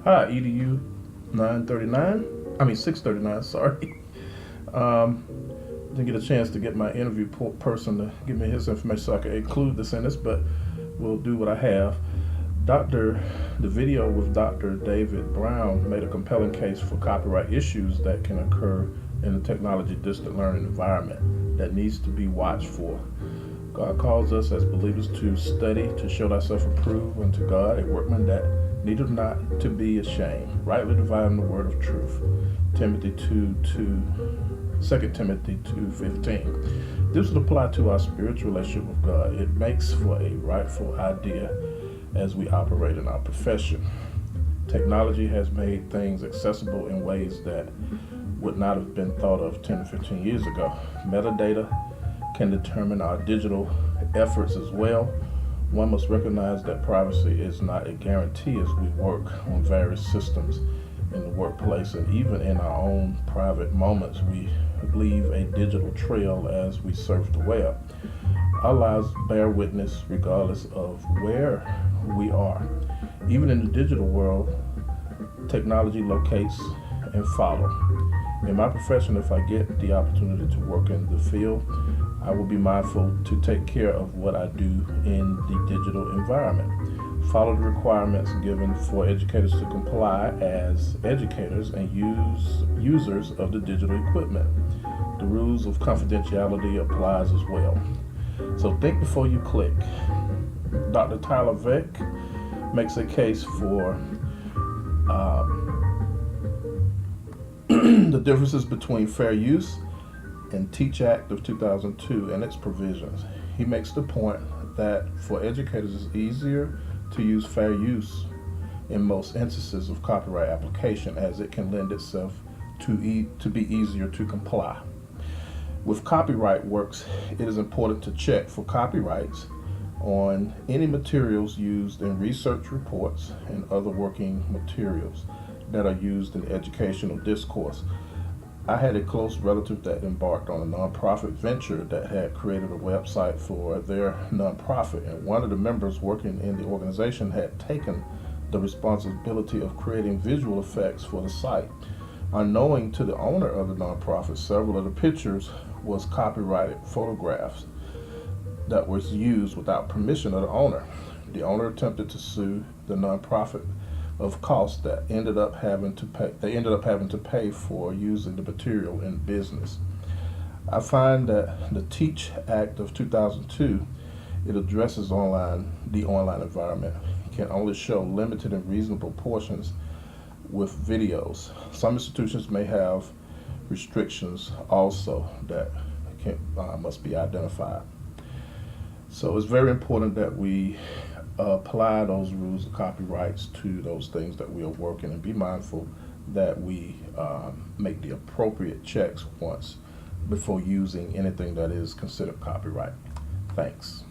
Hi, EDU 639, sorry. Didn't get a chance to get my interview person to give me his information so I could include this in this, but we'll do what I have. The video with Dr. David Brown made a compelling case for copyright issues that can occur in the technology distant learning environment that needs to be watched for. God calls us as believers to study, to show thyself approved unto God, a workman that needeth not to be ashamed, rightly dividing the word of truth. Timothy 2 Timothy 2:15. This would apply to our spiritual relationship with God. It makes for a rightful idea as we operate in our profession. Technology has made things accessible in ways that would not have been thought of 10 or 15 years ago. Metadata can determine our digital efforts as well. One must recognize that privacy is not a guarantee as we work on various systems in the workplace, and even in our own private moments we leave a digital trail as we surf the web. Our lives bear witness regardless of where we are. Even in the digital world, technology locates and follows. In my profession, if I get the opportunity to work in the field, I will be mindful to take care of what I do in the digital environment. Follow the requirements given for educators to comply as educators and users of the digital equipment. The rules of confidentiality applies as well. So think before you click. Dr. Tyler Vick makes a case for the differences between fair use and Teach Act of 2002 and its provisions. He makes the point that for educators it's easier to use fair use in most instances of copyright application, as it can lend itself to be easier to comply. With copyright works, it is important to check for copyrights on any materials used in research reports and other working materials that are used in educational discourse. I had a close relative that embarked on a nonprofit venture that had created a website for their nonprofit, and one of the members working in the organization had taken the responsibility of creating visual effects for the site. Unknowing to the owner of the nonprofit, several of the pictures was copyrighted photographs that was used without permission of the owner. The owner attempted to sue the nonprofit of costs that they ended up having to pay for using the material in business. I find that the Teach Act of 2002, it addresses the online environment. It can only show limited and reasonable portions with videos. Some institutions may have restrictions also that must be identified. So it's very important that we apply those rules of copyrights to those things that we are working, and be mindful that we make the appropriate checks once before using anything that is considered copyright. Thanks.